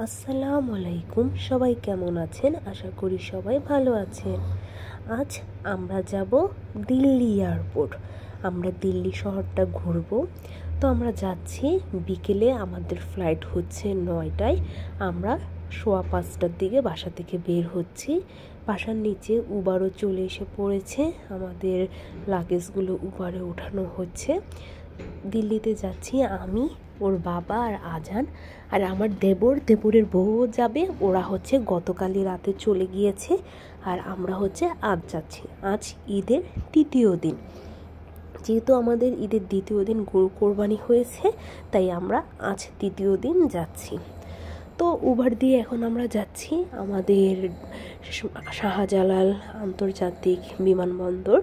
আসসালামু আলাইকুম। সবাই কেমন আছেন? আশা করি সবাই ভালো আছেন। আজ আমরা যাব দিল্লি এয়ারপোর্ট। আমরা দিল্লি শহরটা ঘুরব। তো আমরা যাচ্ছি বিকেলে, আমাদের ফ্লাইট হচ্ছে 9টায়। আমরা 5:15টার দিকে বাসা থেকে বের হচ্ছি। বাসার নিচে উবারও চলে এসে পড়েছে, আমাদের লাগেজগুলো উবারে ওঠানো হচ্ছে। দিল্লিতে যাচ্ছি আমি, ওর বাবা আর আজান, আর আমার দেবরের বউও যাবে। ওরা হচ্ছে গতকালই রাতে চলে গিয়েছে, আর আমরা হচ্ছে আজ যাচ্ছি। আজ ঈদের তৃতীয় দিন, যেহেতু আমাদের ঈদের দ্বিতীয় দিন গরু কোরবানি হয়েছে, তাই আমরা আজ তৃতীয় দিন যাচ্ছি। তো উবার দিয়ে এখন আমরা যাচ্ছি আমাদের শাহজালাল আন্তর্জাতিক বিমানবন্দর।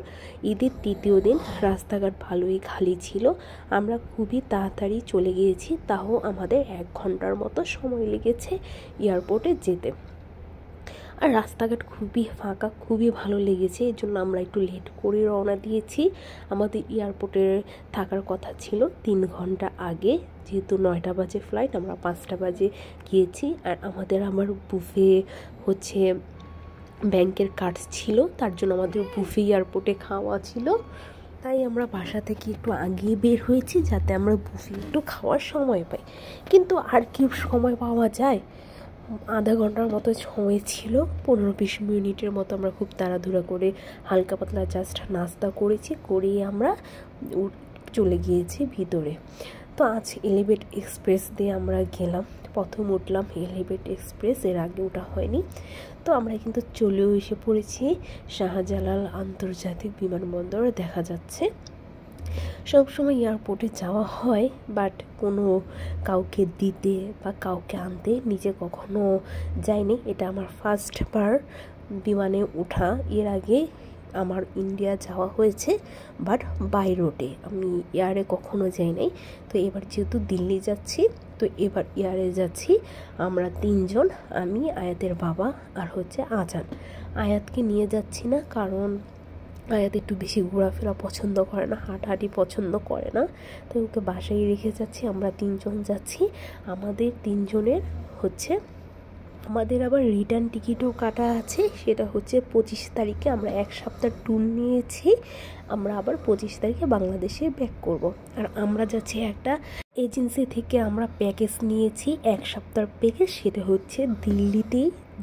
ঈদের তৃতীয় দিন, রাস্তাঘাট ভালোই খালি ছিল। আমরা খুবই তাড়াতাড়ি চলে গিয়েছি, তাও আমাদের 1 ঘন্টার মতো সময় লেগেছে এয়ারপোর্টে যেতে। আর রাস্তাঘাট খুবই ফাঁকা, খুবই ভালো লেগেছে। এই জন্য আমরা একটু লেট করে রওনা দিয়েছি। আমাদের এয়ারপোর্টে থাকার কথা ছিল 3 ঘন্টা আগে, যেহেতু 9টা বাজে ফ্লাইট, আমরা 5টা বাজে গিয়েছি। আর আমার বুফে হচ্ছে ব্যাংকের কার্ড ছিল, তার জন্য আমাদের বুফে এয়ারপোর্টে খাওয়া ছিল। তাই আমরা বাসা থেকে একটু আগে বের হয়েছি, যাতে আমরা বুফে একটু খাওয়ার সময় পাই। কিন্তু আর কি সময় পাওয়া যায়? আধা ঘন্টার মতো সময় ছিল, 15-20 মিনিটের মতো আমরা খুব তাড়াহুড়া করে হালকা পাতলা জাস্ট নাস্তা করেই আমরা চলে গিয়েছি ভিতরে। তো আজ এলিভেট এক্সপ্রেস দিয়ে আমরা গেলাম। প্রথম উঠলাম এলিভেট এক্সপ্রেস, এর আগে ওঠা হয়নি। তো আমরা কিন্তু চলেও এসে পড়েছি শাহজালাল আন্তর্জাতিক বিমানবন্দর। দেখা যাচ্ছে সবসময় এয়ারপোর্টে যাওয়া হয়, বাট কোনো কাউকে দিতে বা কাউকে আনতে নিজে কখনো যাইনি। এটা আমার ফার্স্টবার বিমানে ওঠা। এর আগে আমার ইন্ডিয়া যাওয়া হয়েছে, বাট বাই রোডে, আমি এয়ারে কখনো যাই নাই। তো এবার যেহেতু দিল্লি যাচ্ছি, তো এবার এয়ারে যাচ্ছি আমরা 3 জন, আমি, আয়াতের বাবা আর হচ্ছে আজান। আয়াতকে নিয়ে যাচ্ছি না, কারণ আয়াত একটু বেশি ঘোরাফেরা পছন্দ করে না, হাঁটাহাঁটি পছন্দ করে না। তো ওকে বাসায় রেখে যাচ্ছি। আমরা 3 জন যাচ্ছি। আমাদের 3 জনের হচ্ছে, আমাদের আবার রিটার্ন টিকিটও কাটা আছে। সেটা হচ্ছে 25 তারিখে। আমরা 1 সপ্তাহ ট্যুর নিয়েছি, আমরা আবার 25 তারিখে বাংলাদেশে ব্যাক করব। আর আমরা যাচ্ছি একটা এজেন্সি থেকে, আমরা প্যাকেজ নিয়েছি 1 সপ্তাহ প্যাকেজ। সেটা হচ্ছে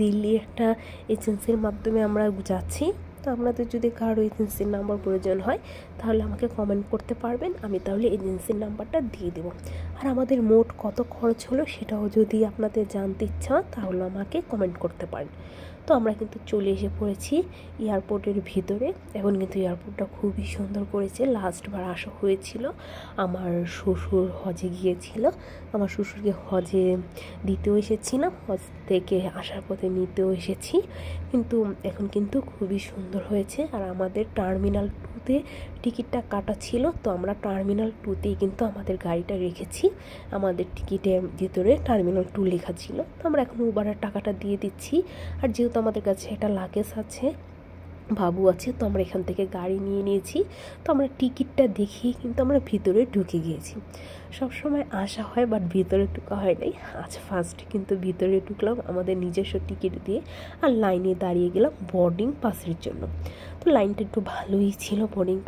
দিল্লি একটা এজেন্সির মাধ্যমে আমরা যাচ্ছি। তো আপনাদের যদি কারো এজেন্সির নাম্বার প্রয়োজন হয়, তাহলে আমাকে কমেন্ট করতে পারবেন, আমি তাহলে এজেন্সির নাম্বারটা দিয়ে দেবো। আর আমাদের মোট কত খরচ হলো সেটাও যদি আপনাদের জানতে ইচ্ছা, তাহলে আমাকে কমেন্ট করতে পারেন। তো আমরা কিন্তু চলে এসে পড়েছি এয়ারপোর্টের ভিতরে। এখন কিন্তু এয়ারপোর্টটা খুবই সুন্দর করেছে। লাস্টবার আসা হয়েছিল, আমার শ্বশুর হজে গিয়েছিল। আমার শ্বশুরকে হজে দিতেও এসেছিলাম, হজ থেকে আসার পথে নিতেও এসেছি। কিন্তু এখন কিন্তু খুবই সুন্দর হয়েছে। আর আমাদের টার্মিনাল 2তে টিকিটটা কাটা ছিল, তো আমরা টার্মিনাল 2তেই কিন্তু আমাদের গাড়িটা রেখেছি। আমাদের টিকিটের ভিতরে টার্মিনাল 2 লেখা ছিল। তো আমরা এখন উবারের টাকাটা দিয়ে দিচ্ছি। আর যেহেতু আমাদের কাছে একটা লাগেজ আছে, বাবু আছে, তো আমরা এখান থেকে গাড়ি নিয়ে নিয়েছি। তো আমরা টিকিটটা দেখিয়ে কিন্তু আমরা ভিতরে ঢুকে গিয়েছি। সবসময় আসা হয়, বাট ভিতরে ঢুকা হয় নাই। আজ ফার্স্ট কিন্তু ভিতরে ঢুকলাম আমাদের নিজস্ব টিকিট দিয়ে। আর লাইনে দাঁড়িয়ে গেলাম বোর্ডিং পাসের জন্য। তো লাইনটা একটু ভালোই ছিল, বোর্ডিং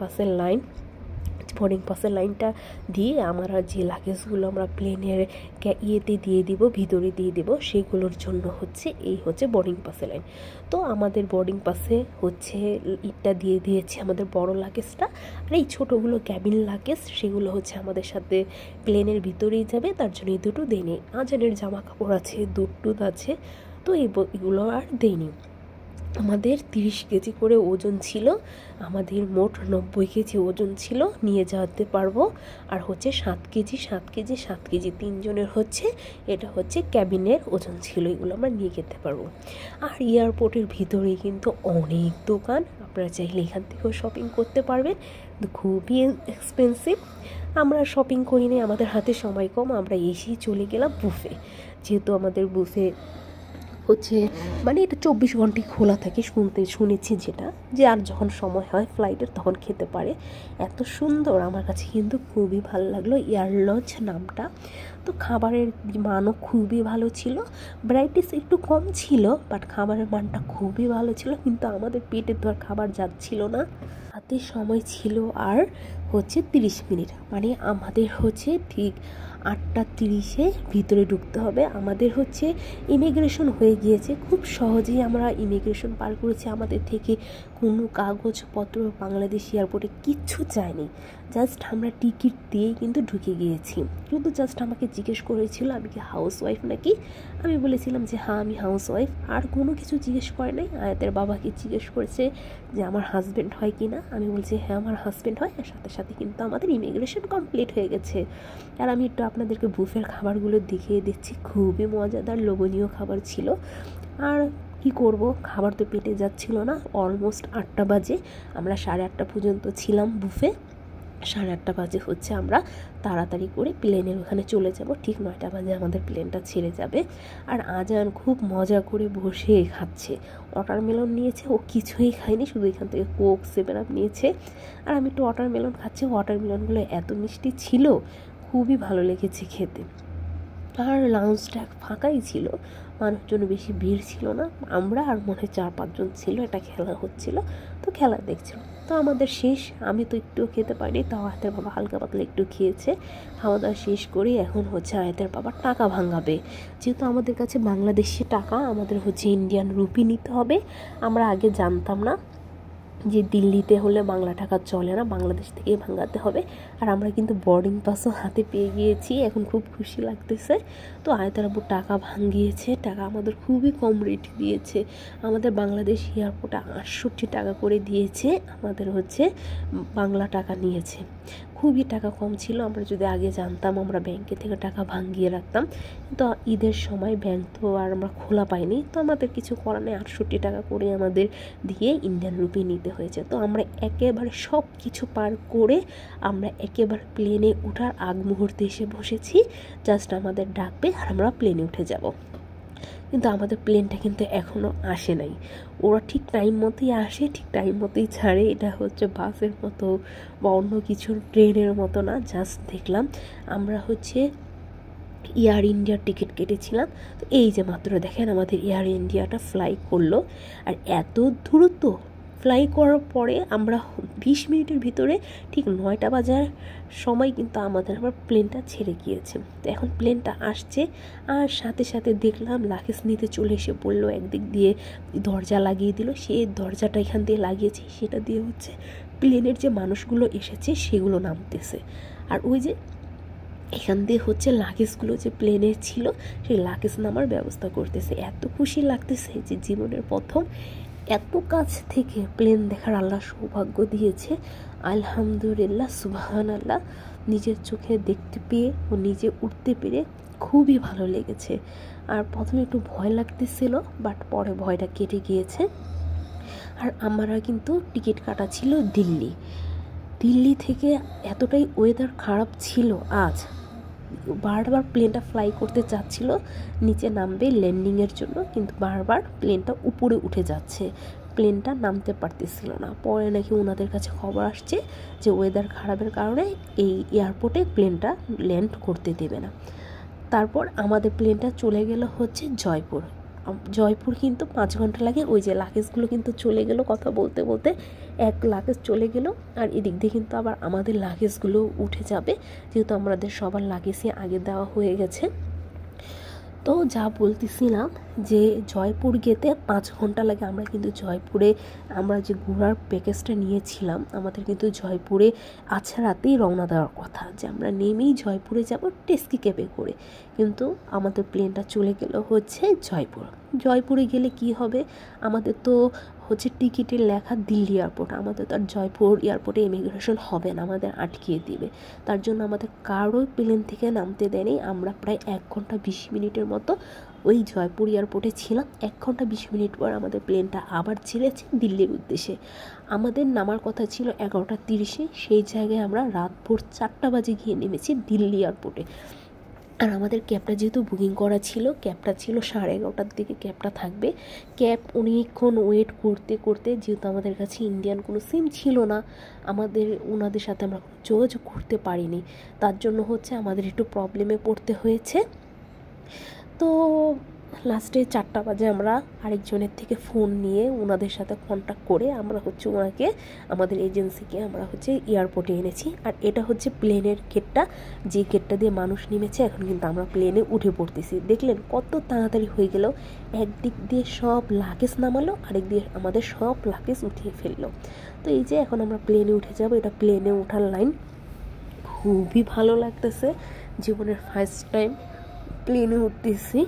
পাসের লাইনটা দিয়ে আমরা যে লাগেজগুলো আমরা প্লেনের ইয়েতে দিয়ে দিব, ভিতরে দিয়ে দিব, সেগুলোর জন্য এই হচ্ছে বোর্ডিং পাসের লাইন। তো আমাদের বোর্ডিং পাসে হচ্ছে ইটটা দিয়ে দিয়েছে আমাদের বড় লাগেজটা। আর এই ছোটোগুলো ক্যাবিন লাগেজ, সেগুলো হচ্ছে আমাদের সাথে প্লেনের ভিতরেই যাবে, তার জন্য এই দুটো দেয়নি। আজানের জামা কাপড় আছে, দুধ আছে, তো এগুলো আর দেয়নি। আমাদের 30 কেজি করে ওজন ছিল, আমাদের মোট 90 কেজি ওজন ছিল, নিয়ে যেতে পারবো। আর হচ্ছে 7 কেজি 3 জনের এটা হচ্ছে ক্যাবিনের ওজন ছিল, এগুলো আমরা নিয়ে যেতে পারবো। আর এয়ারপোর্টের ভিতরেই কিন্তু অনেক দোকান, আপনারা চাইলে এখান থেকেও শপিং করতে পারবেন, খুবই এক্সপেন্সিভ। আমরা শপিং করিনি, আমাদের হাতে সময় কম, আমরা এসেই চলে গেলাম বুফে। যেহেতু আমাদের বুফে হচ্ছে মানে এটা 24 ঘন্টাই খোলা থাকে শুনেছি যেটা, যে আর যখন সময় হয় ফ্লাইটের তখন খেতে পারে। এত সুন্দর, আমার কাছে কিন্তু খুবই ভালো লাগলো এয়ার লজ নামটা। তো খাবারের মানও খুবই ভালো ছিল, ভ্যারাইটিস একটু কম ছিল, বাট খাবারের মানটা খুবই ভালো ছিল। কিন্তু আমাদের পেটে তো আর খাবার যাচ্ছিল না। হাতে সময় ছিল আর হচ্ছে 30 মিনিট, মানে আমাদের হচ্ছে ঠিক 8:30 ভিতরে ঢুকতে হবে। আমাদের হচ্ছে ইমিগ্রেশন হয়ে গিয়েছে, খুব সহজেই আমরা ইমিগ্রেশন পার করেছি। আমাদের থেকে কোনো কাগজপত্র বাংলাদেশ এয়ারপোর্টে কিচ্ছু চায়নি, জাস্ট আমরা টিকিট দিয়েই কিন্তু ঢুকে গিয়েছি। কিন্তু জাস্ট আমাকে জিজ্ঞেস করেছিল আমি কি হাউস ওয়াইফ নাকি। আমি বলেছিলাম যে হ্যাঁ আমি হাউস ওয়াইফ। আর কোনো কিছু জিজ্ঞেস করে নাই। আয়াতের বাবাকে জিজ্ঞেস করেছে যে আমার হাজব্যান্ড হয় কি না। আমি বলছি হ্যাঁ আমার হাজব্যান্ড হয়। আর সাথে সাথে কিন্তু আমাদের ইমিগ্রেশন কমপ্লিট হয়ে গেছে। আর আমি একটু আপনাদেরকে বুফের খাবারগুলো দেখিয়ে দিচ্ছি, খুবই মজাদার লোভনীয় খাবার ছিল। আর কি করব, খাবার তো পেটে যাচ্ছিল না। অলমোস্ট 8টা বাজে, আমরা 8:30 পর্যন্ত ছিলাম বুফে। 8:30 বাজে হচ্ছে আমরা তাড়াতাড়ি করে প্লেনের ওখানে চলে যাব। ঠিক 9টা বাজে আমাদের প্লেনটা ছেড়ে যাবে। আর আজান খুব মজা করে বসে খাচ্ছে, ওয়াটারমেলন নিয়েছে, ও কিছুই খায়নি, শুধু এখান থেকে কোক 7 আপ নিয়েছে। আর আমি একটু ওয়াটারমেলন খাচ্ছি। ওয়াটারমেলনগুলো এত মিষ্টি ছিল, খুবই ভালো লেগেছে খেতে। আর লাউঞ্জটা ফাঁকাই ছিল, মানুষজন বেশি ভিড় ছিল না। আমরা আর মনে হয় 4-5 জন ছিল, এটা খেলা হচ্ছিল, তো খেলা দেখছিল। তো আমাদের শেষ, আমি তো একটু খেতে পারিনি, তাও আয়াতের বাবা হালকা পাতলা একটু খেয়েছে। খাওয়া দাওয়া শেষ করে এখন হচ্ছে আয়াতের বাবা টাকা ভাঙাবে। যেহেতু আমাদের কাছে বাংলাদেশি টাকা, আমাদের হচ্ছে ইন্ডিয়ান রুপি নিতে হবে। আমরা আগে জানতাম না যে দিল্লিতে হলে বাংলা টাকা চলে না, বাংলাদেশ থেকেই ভাঙাতে হবে। আর আমরা কিন্তু বোর্ডিং পাসও হাতে পেয়ে গিয়েছি, এখন খুব খুশি লাগতেছে। তো আয়তার আব্বু টাকা ভাঙিয়েছে, টাকা আমাদের খুবই কম রেট দিয়েছে। আমাদের বাংলাদেশ এয়ারপোর্টে 68 টাকা করে দিয়েছে, আমাদের হচ্ছে বাংলা টাকা নিয়েছে। খুবই টাকা কম ছিল, আমরা যদি আগে জানতাম আমরা ব্যাংকে থেকে টাকা ভাঙিয়ে রাখতাম। কিন্তু ঈদের সময় ব্যাংক তো আর আমরা খোলা পাইনি, তো আমাদের কিছু করার নেই, 68 টাকা করে আমাদের দিয়ে ইন্ডিয়ান রুপি নিতে হয়েছে। তো আমরা একেবারে সব কিছু পার করে আমরা একেবারে প্লেনে ওঠার আগ মুহূর্তে এসে বসেছি। জাস্ট আমাদের ডাকবে আর আমরা প্লেনে উঠে যাব। কিন্তু আমাদের প্লেনটা কিন্তু এখনও আসে নাই। ওরা ঠিক টাইম মতোই আসে, ঠিক টাইম মতোই ছাড়ে। এটা হচ্ছে বাসের মতো বা অন্য কিছু ট্রেনের মতো না। জাস্ট দেখলাম আমরা হচ্ছে এয়ার ইন্ডিয়ার টিকিট কেটেছিলাম। তো এই যে মাত্র দেখেন আমাদের এয়ার ইন্ডিয়াটা ফ্লাই করলো। আর এত দ্রুত ফ্লাই করার পরে আমরা 20 মিনিটের ভিতরে ঠিক 9টা বাজার সময় কিন্তু আমাদের আবার প্লেনটা ছেড়ে গিয়েছে। তো এখন প্লেনটা আসছে, আর সাথে সাথে দেখলাম লাগেজ নিতে চলে এসে বললো, একদিক দিয়ে দরজা লাগিয়ে দিল। সে দরজাটা এখান দিয়ে লাগিয়েছে, সেটা দিয়ে হচ্ছে প্লেনের যে মানুষগুলো এসেছে সেগুলো নামতেছে। আর ওই যে এখান দিয়ে হচ্ছে লাগেজগুলো যে প্লেনে ছিল সেই লাগেজ নামার ব্যবস্থা করতেছে। এত খুশি লাগতেছে যে জীবনের প্রথম এত কাছ থেকে প্লেন দেখার আল্লাহ সৌভাগ্য দিয়েছে। আলহামদুলিল্লাহ, সুবহান আল্লাহ। নিজের চোখে দেখতে পেয়ে ও নিজে উঠতে পেরে খুবই ভালো লেগেছে। আর প্রথমে একটু ভয় লাগতেছিল, বাট পরে ভয়টা কেটে গিয়েছে। আর আমরা কিন্তু টিকিট কাটা ছিল দিল্লি থেকে। এতটাই ওয়েদার খারাপ ছিল আজ, বারবার প্লেনটা ফ্লাই করতে চাচ্ছিল নিচে নামবে ল্যান্ডিংয়ের জন্য, কিন্তু বারবার প্লেনটা উপরে উঠে যাচ্ছে, প্লেনটা নামতে পারতেছিল না। পরে নাকি ওনাদের কাছে খবর আসছে যে ওয়েদার খারাপের কারণে এই এয়ারপোর্টে প্লেনটা ল্যান্ড করতে দেবে না। তারপর আমাদের প্লেনটা চলে গেল হচ্ছে জয়পুর কিন্তু 5 ঘন্টা লাগে। ওই যে লাগেজগুলো কিন্তু চলে গেল, কথা বলতে বলতে এক লাগেজ চলে গেল। আর এদিক দিয়ে কিন্তু আবার আমাদের লাগেজগুলো উঠে যাবে, যেহেতু আমাদের সবার লাগেজই আগে দেওয়া হয়ে গেছে। তো যা বলতেছিলাম যে জয়পুর যেতে 5 ঘন্টা লাগে। আমরা কিন্তু জয়পুরে আমরা যে ঘোরার প্যাকেজটা নিয়েছিলাম, আমাদের কিন্তু জয়পুরে আচ্ছা রাতেই রওনা দেওয়ার কথা, যে আমরা নেমেই জয়পুরে যাব টেস্কি ক্যাবে করে। কিন্তু আমাদের প্লেনটা চলে গেল হচ্ছে জয়পুরে গেলে কি হবে, আমাদের তো হচ্ছে টিকিটের লেখা দিল্লি এয়ারপোর্ট, আমাদের তো আর জয়পুর এয়ারপোর্টে ইমিগ্রেশন হবে না, আমাদের আটকিয়ে দিবে। তার জন্য আমাদের কারো প্লেন থেকে নামতে দেয়নি। আমরা প্রায় 1 ঘন্টা 20 মিনিটের মতো ওই জয়পুর এয়ারপোর্টে ছিলাম। 1 ঘন্টা 20 মিনিট পর আমাদের প্লেনটা আবার ছেড়েছে দিল্লির উদ্দেশ্যে। আমাদের নামার কথা ছিল 11:30, সেই জায়গায় আমরা রাত ভোর 4টা বাজে গিয়ে নেমেছি দিল্লি এয়ারপোর্টে। আর আমাদের ক্যাবটা যেহেতু বুকিং করা ছিল, ক্যাবটা ছিল 11:30টার দিকে ক্যাবটা থাকবে। ক্যাব অনেকক্ষণ ওয়েট করতে করতে, যেহেতু আমাদের কাছে ইন্ডিয়ান কোনো সিম ছিল না, ওনাদের সাথে আমরা যোগাযোগ করতে পারিনি, তার জন্য হচ্ছে আমাদের একটু প্রবলেমে পড়তে হয়েছে। তো লাস্টে 4টা বাজে আমরা আরেকজনের থেকে ফোন নিয়ে ওনাদের সাথে কন্ট্যাক্ট করে আমরা হচ্ছে ওনাকে, আমাদের এজেন্সিকে আমরা হচ্ছে এয়ারপোর্টে এনেছি। আর এটা হচ্ছে প্লেনের গেটটা, যে গেটটা দিয়ে মানুষ নেমেছে। এখন কিন্তু আমরা প্লেনে উঠে পড়তেছি। দেখলেন কত তাড়াতাড়ি হয়ে গেল, একদিক দিয়ে সব লাগেজ নামালো, আরেক দিয়ে আমাদের সব লাগেজ উঠিয়ে ফেললো। তো এই যে এখন আমরা প্লেনে উঠে যাব, এটা প্লেনে ওঠার লাইন। খুবই ভালো লাগতেছে, জীবনের ফার্স্ট টাইম প্লেনে উঠতেছি।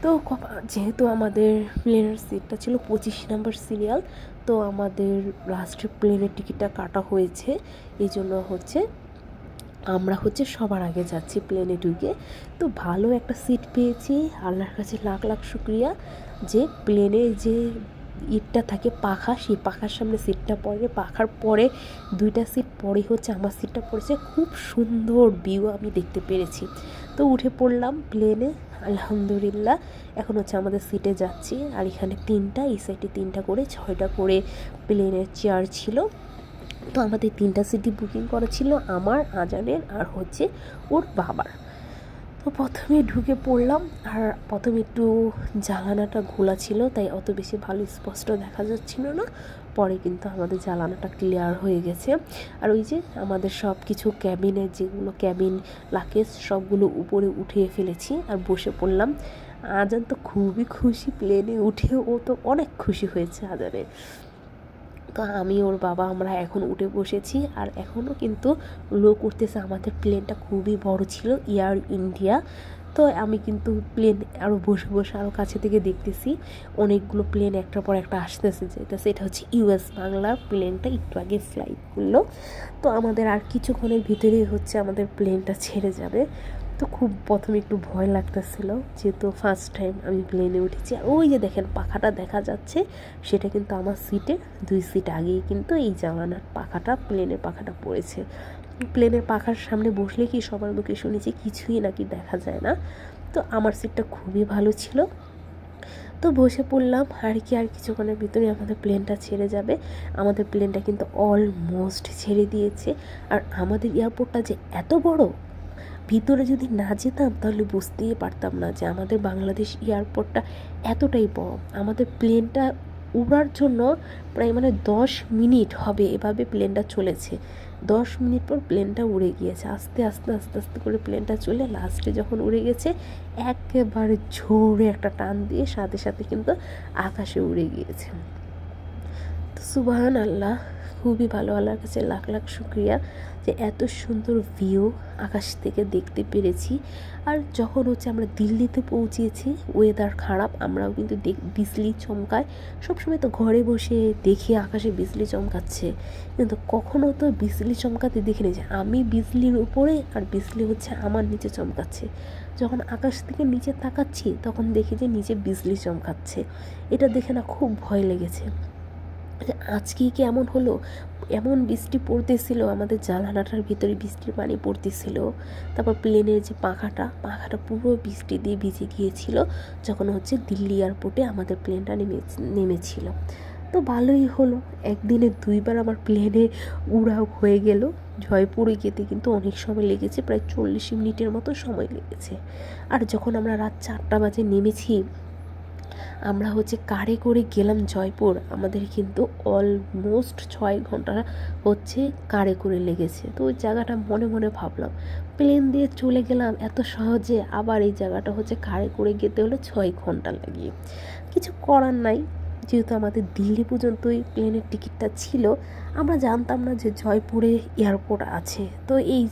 তো যেহেতু আমাদের প্লেনের সিটটা ছিল 25 নম্বর সিরিয়াল, তো আমাদের লাস্টে প্লেনের টিকিটটা কাটা হয়েছে, এই জন্য হচ্ছে আমরা হচ্ছে সবার আগে যাচ্ছি প্লেনে ঢুকে। তো ভালো একটা সিট পেয়েছি, আল্লাহর কাছে লাখ লাখ শুক্রিয়া যে প্লেনে যে ইটটা থাকে পাখা, সেই পাখার সামনে সিটটা পড়ে, পাখার পরে 2টা সিট পরে হচ্ছে আমার সিটটা পড়েছে। খুব সুন্দর ভিউ আমি দেখতে পেরেছি। তো উঠে পড়লাম প্লেনে, আলহামদুলিল্লাহ। এখন হচ্ছে আমাদের সিটে যাচ্ছি। আর এখানে 3টা, এই সাইডে 3টা করে 6টা করে প্লেনের চেয়ার ছিল। তো আমাদের 3টা সিটই বুকিং করা ছিল, আমার, আজানের আর হচ্ছে ওর বাবার। তো প্রথমে ঢুকে পড়লাম, আর প্রথমে একটু জানালাটা খোলা ছিল, তাই অত বেশি ভালো স্পষ্ট দেখা যাচ্ছিল না। পরে কিন্তু আমাদের জানালাটা ক্লিয়ার হয়ে গেছে। আর ওই যে আমাদের সব কিছু ক্যাবিনের যেগুলো ক্যাবিন লাগেজ সবগুলো উপরে উঠিয়ে ফেলেছি আর বসে পড়লাম। আজান তো খুবই খুশি, প্লেনে উঠে ও তো অনেক খুশি হয়েছে আজানে। তো আমি ওর বাবা আমরা এখন উঠে বসেছি। আর এখনও কিন্তু লোক উঠতেছে। আমাদের প্লেনটা খুবই বড় ছিল, এয়ার ইন্ডিয়া। তো আমি কিন্তু প্লেন আরও বসে বসে আরও কাছে থেকে দেখতেছি, অনেকগুলো প্লেন একটার পর একটা আসতেছে যেতেছে। এটা হচ্ছে ইউএস বাংলার প্লেনটা, একটু আগে ফ্লাইট করলো। তো আমাদের আর কিছুক্ষণের ভিতরেই হচ্ছে আমাদের প্লেনটা ছেড়ে যাবে। তো খুব প্রথমে একটু ভয় লাগতেছিল, যেহেতু ফার্স্ট টাইম আমি প্লেনে উঠেছি। আর ওই যে দেখেন পাখাটা দেখা যাচ্ছে, সেটা কিন্তু আমার সিটের 2 সিট আগেই কিন্তু এই জানালার পাখাটা, প্লেনের পাখাটা পড়েছে। প্লেনের পাখার সামনে বসলে কি সবার মুখে শুনেছি কিছুই নাকি দেখা যায় না। তো আমার সিটটা খুবই ভালো ছিল। তো বসে পড়লাম আর কি, আর কিছুক্ষণের ভিতরে আমাদের প্লেনটা ছেড়ে যাবে। আমাদের প্লেনটা কিন্তু অলমোস্ট ছেড়ে দিয়েছে। আর আমাদের এয়ারপোর্টটা যে এত বড়, ভিতরে যদি না যেতাম তাহলে বুঝতেই পারতাম না যে আমাদের বাংলাদেশ এয়ারপোর্টটা এতটাই বড়। আমাদের প্লেনটা উড়ার জন্য প্রায় 10 মিনিট হবে এভাবে প্লেনটা চলেছে। 10 মিনিট পর প্লেনটা উড়ে গিয়েছে, আস্তে আস্তে আস্তে আস্তে করে প্লেনটা চলে লাস্টে যখন উড়ে গেছে, একেবারে জোরে একটা টান দিয়ে সাথে সাথে কিন্তু আকাশে উড়ে গিয়েছে। তো সুবহান আল্লাহ, খুবই ভালো, আল্লাহর কাছে লাখ লাখ শুক্রিয়া যে এত সুন্দর ভিউ আকাশ থেকে দেখতে পেরেছি। আর যখন হচ্ছে আমরা দিল্লিতে পৌঁছেছি, ওয়েদার খারাপ, আমরাও কিন্তু বিজলি চমকায়। সবসময় তো ঘরে বসে দেখি আকাশে বিজলি চমকাচ্ছে, কিন্তু কখনো তো বিজলি চমকাতে দেখিনি যে আমি বিজলির উপরে আর বিজলি হচ্ছে আমার নিচে চমকাচ্ছে। যখন আকাশ থেকে নিচে তাকাচ্ছি তখন দেখি যে নিচে বিজলি চমকাচ্ছে। এটা দেখে না খুব ভয় লেগেছে। আজকে কি এমন হলো, এমন বৃষ্টি পড়তেছিল, আমাদের জানালাটার ভিতরে বৃষ্টির পানি পড়তেছিল। তারপর প্লেনের যে পাখাটা পুরো বৃষ্টি দিয়ে ভিজে গিয়েছিল যখন হচ্ছে দিল্লি এয়ারপোর্টে আমাদের প্লেনটা নেমেছিল। তো ভালোই হলো, একদিনে 2বার আমার প্লেনে উড়া হয়ে গেল। জয়পুরে যেতে কিন্তু অনেক সময় লেগেছে, প্রায় 40 মিনিটের মতো সময় লেগেছে। আর যখন আমরা রাত 4টা বাজে নেমেছি, আমরা হচ্ছে কারে করে গেলাম জয়পুর, আমাদের কিন্তু অলমোস্ট 6 ঘন্টা হচ্ছে কারে করে লেগেছে। তো ওই জায়গাটা মনে মনে ভাবলাম, প্লেন দিয়ে চলে গেলাম এত সহজে, আবার এই জায়গাটা হচ্ছে কারে করে যেতে হলো 6 ঘন্টা লাগিয়ে। কিছু করার নাই, যেহেতু আমাদের দিল্লি পর্যন্তই প্লেনের টিকিটটা ছিল, আমরা জানতাম না যে জয়পুরে এয়ারপোর্ট আছে। তো এই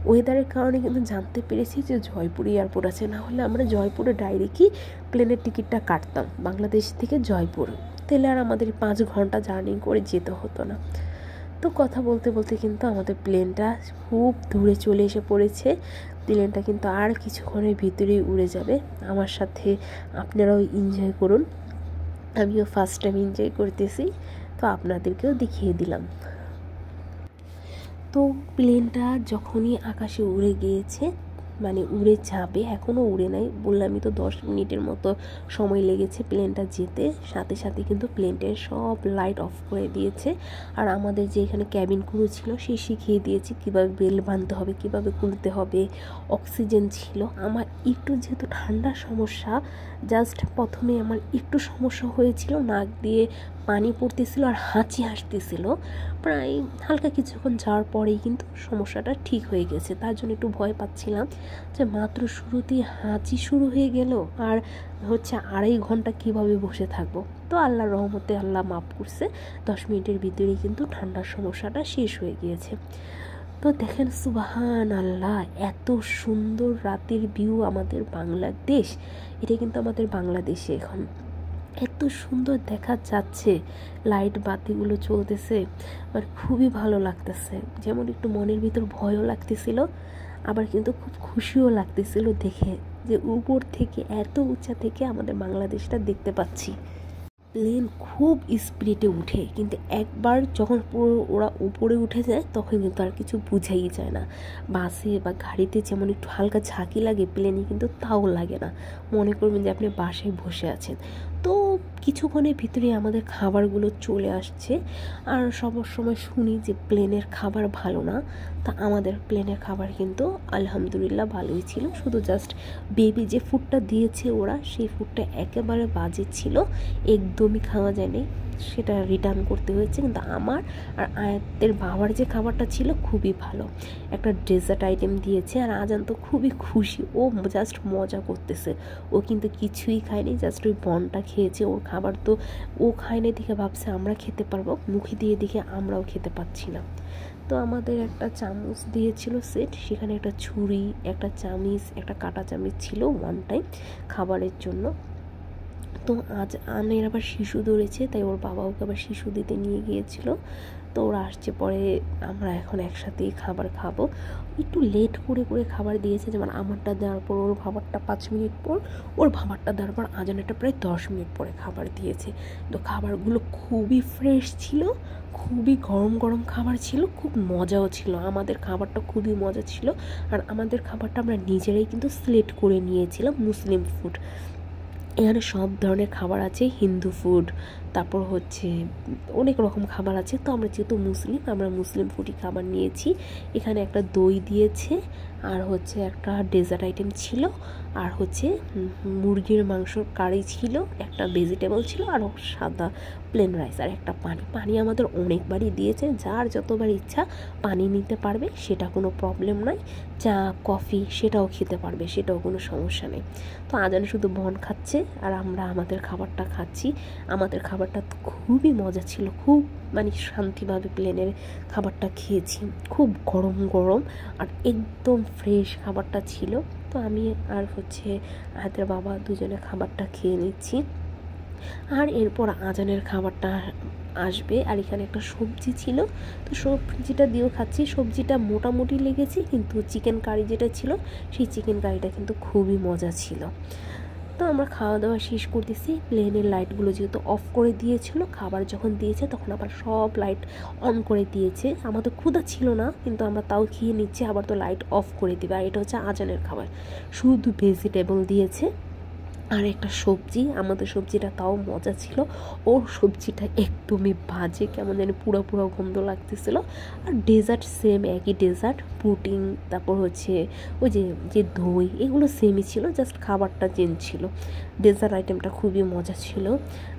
ওয়েদারের কারণে কিন্তু জানতে পেরেছি যে জয়পুরে এয়ারপোর্ট আছে, না হলে আমরা জয়পুরে ডাইরেক্টই প্লেনের টিকিটটা কাটতাম বাংলাদেশ থেকে জয়পুর, তাহলে আর আমাদের 5 ঘন্টা জার্নি করে যেতে হতো না। তো কথা বলতে বলতে কিন্তু আমাদের প্লেনটা খুব দূরে চলে এসে পড়েছে। প্লেনটা কিন্তু আর কিছুক্ষণের ভিতরেই উড়ে যাবে। আমার সাথে আপনারাও এনজয় করুন, আমিও ফার্স্ট টাইম এনজয় করতেছি, তো আপনাদেরকেও দেখিয়ে দিলাম। তো প্লেনটা যখনই আকাশে উড়ে গিয়েছে, মানে উড়ে যাবে, এখনও উড়ে নাই, বললামই তো 10 মিনিটের মতো সময় লেগেছে প্লেনটা যেতে। সাথে সাথে কিন্তু প্লেনটার সব লাইট অফ করে দিয়েছে। আর আমাদের যে এখানে ক্যাবিন ক্রু ছিল সে শিখিয়ে দিয়েছে কীভাবে বেল্ট বাঁধতে হবে, কীভাবে খুলতে হবে। অক্সিজেন ছিল। আমার একটু যেহেতু ঠান্ডার সমস্যা, জাস্ট প্রথমে আমার একটু সমস্যা হয়েছিল, নাক দিয়ে পানি পড়তেছিল আর হাঁচি আসতেছিল। প্রায় হালকা কিছুক্ষণ যাওয়ার পরেই কিন্তু সমস্যাটা ঠিক হয়ে গেছে। তার জন্য একটু ভয় পাচ্ছিলাম যে মাত্র শুরুতেই হাঁচি শুরু হয়ে গেল, আর 2.5 ঘন্টা কিভাবে বসে থাকবো। তো আল্লাহর রহমতে আল্লাহ মাফ করছে, 10 মিনিটের ভিতরেই কিন্তু ঠান্ডার সমস্যাটা শেষ হয়ে গিয়েছে। তো দেখেন সুবহান আল্লাহ, এত সুন্দর রাতের ভিউ আমাদের বাংলাদেশ। এটা কিন্তু আমাদের বাংলাদেশে এখন এত সুন্দর দেখা যাচ্ছে, লাইট বাতিগুলো চলতেছে, মানে খুবই ভালো লাগতেছে। যেমন একটু মনের ভিতর ভয়ও লাগতেছিল, আবার কিন্তু খুব খুশিও লাগতেছিল দেখে যে উপর থেকে, এত উঁচা থেকে আমাদের বাংলাদেশটা দেখতে পাচ্ছি। প্লেন খুব স্পিডে উঠে, কিন্তু একবার যখন পুরো ওরা উপরে উঠে যায় তখন কিন্তু আর কিছু বোঝাই যায় না। বাসে বা গাড়িতে যেমন একটু হালকা ঝাঁকি লাগে, প্লেনে কিন্তু তাও লাগে না, মনে করবেন যে আপনি বাসায় বসে আছেন। তো কিছুক্ষণের ভিতরে আমাদের খাবারগুলো চলে আসছে। আর সময় শুনি যে প্লেনের খাবার ভালো না, তা আমাদের প্লেনের খাবার কিন্তু আলহামদুলিল্লাহ ভালোই ছিল। শুধু জাস্ট বেবি যে ফুডটা দিয়েছে ওরা, সেই ফুডটা একেবারে বাজে ছিল, একদমই খাওয়া যায়নি, সেটা রিটার্ন করতে হয়েছে। কিন্তু আমার আর আয়াতের বাবার যে খাবারটা ছিল খুবই ভালো। একটা ডেজার্ট আইটেম দিয়েছে, আর আজান তো খুবই খুশি, ও জাস্ট মজা করতেছে। ও কিন্তু কিছুই খায়নি, জাস্ট ওই বনটা খেয়েছে। ওর খাবার তো ও খায়নি দেখে ভাবছে আমরা খেতে পারবো, মুখে দিয়ে দেখে আমরাও খেতে পাচ্ছি না। তো আমাদের একটা চামচ দিয়েছিল সেট, সেখানে একটা ছুরি, একটা চামিচ, একটা কাঁটা চামিচ ছিল ওয়ান টাইম খাবারের জন্য। তো আজ আনের আবার শিশু ধরেছে, তাই ওর বাবা ওকে আবার শিশু দিতে নিয়ে গিয়েছিল। তো ওরা আসছে পরে, আমরা এখন একসাথেই খাবার খাবো। একটু লেট করে করে খাবার দিয়েছে, যেমন আমারটা দেওয়ার পর ওর খাবারটা 5 মিনিট পর, ওর খাবারটা দেওয়ার পর আজানেরটা প্রায় 10 মিনিট পরে খাবার দিয়েছে। তো খাবারগুলো খুবই ফ্রেশ ছিল, খুবই গরম গরম খাবার ছিল, খুব মজাও ছিল। আমাদের খাবারটা খুবই মজা ছিল। আর আমাদের খাবারটা আমরা নিজেরাই কিন্তু সিলেক্ট করে নিয়েছিলাম মুসলিম ফুড। এখানে সব ধরনের খাবার আছে, হিন্দু ফুড, তারপর অনেক রকম খাবার আছে। তো আমরা যেহেতু মুসলিম, আমরা মুসলিম ফুডই খাবার নিয়েছি। এখানে একটা দই দিয়েছে, আর একটা ডেজার্ট আইটেম ছিল, আর মুরগির মাংসর কারি ছিল, একটা ভেজিটেবল ছিল, আর সাদা প্লেন রাইস, আর একটা পানি আমাদের অনেকবারই দিয়েছে। যার যতবার ইচ্ছা পানি নিতে পারবে, সেটা কোনো প্রবলেম নয়। চা কফি সেটাও খেতে পারবে, সেটাও কোনো সমস্যা নেই। তো আজানে শুধু বন খাচ্ছে, আর আমরা আমাদের খাবারটা খাচ্ছি। আমাদের খাবারটা খুবই মজা ছিল, খুব শান্তিভাবে প্লেনের খাবারটা খেয়েছি। খুব গরম গরম আর একদম ফ্রেশ খাবারটা ছিল। তো আমি আর আয়াতের বাবা দুজনে খাবারটা খেয়ে নিচ্ছি। আর এরপর আজানের খাবারটা আসবে। আর এখানে একটা সবজি ছিল, তো সবজিটা দিয়েও খাচ্ছি। সবজিটা মোটামুটি লেগেছে, কিন্তু চিকেন কারি যেটা ছিল, সেই চিকেন কারিটা কিন্তু খুবই মজা ছিল। তো আমরা খাওয়া দাওয়া শেষ করতেছি। প্লেনের লাইটগুলো যেহেতু অফ করে দিয়েছিল, খাবার যখন দিয়েছে তখন আবার সব লাইট অন করে দিয়েছে। আমাদের ক্ষুধা ছিল না, কিন্তু আমরা তাও খেয়ে নিচ্ছি, আবার তো লাইট অফ করে দিবে। আর এটা আজানের খাবার, শুধু ভেজিটেবল দিয়েছে আর একটা সবজি। আমাদের সবজিটা তাও মজা ছিল, ওর সবজিটা একদমই বাজে, কেমন জানি পুরো গন্ধ লাগতেছিল। আর ডেজার্ট সেম, একই ডেজার্ট, পুডিং, তারপর ওই যে দই, এগুলো সেমই ছিল, জাস্ট খাবারটা চেঞ্জ ছিল। ডেজার্ট আইটেমটা খুবই মজা ছিল।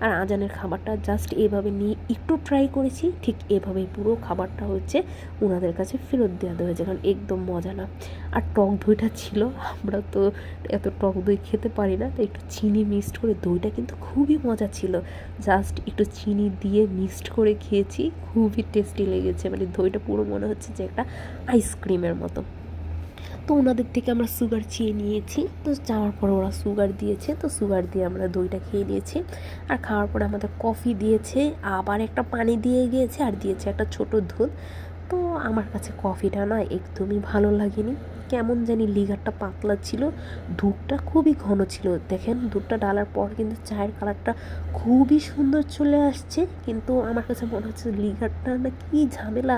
আর আজানের খাবারটা জাস্ট এভাবে নিয়ে একটু ট্রাই করেছি, ঠিক এভাবেই পুরো খাবারটা ওনাদের কাছে ফেরত দেওয়া হয়েছে, কারণ একদম মজা না। আর টক দইটা ছিল, আমরা তো এত টক দই খেতে পারি না, তাই একটু চিনি মিক্সড করে, দইটা কিন্তু খুবই মজা ছিল। জাস্ট একটু চিনি দিয়ে মিক্সড করে খেয়েছি, খুবই টেস্টি লেগেছে। দইটা পুরো মনে হচ্ছে যে একটা আইসক্রিমের মতো। তো ওনাদের থেকে আমরা সুগার চেয়ে নিয়েছি। তো যাওয়ার পর ওরা সুগার দিয়েছে, তো সুগার দিয়ে আমরা দইটা খেয়ে নিয়েছি। আর খাওয়ার পরে আমাদের কফি দিয়েছে, আবার একটা পানি দিয়ে গিয়েছে, আর দিয়েছে একটা ছোট দুধ। তো আমার কাছে কফিটা না একদমই ভালো লাগেনি, কেমন জানি লিগারটা পাতলা ছিল, দুধটা খুবই ঘন ছিল। দেখেন দুধটা ডালার পর কিন্তু চায়ের কালারটা খুবই সুন্দর চলে আসছে, কিন্তু আমার কাছে মনে হচ্ছে লিগারটা না কি ঝামেলা,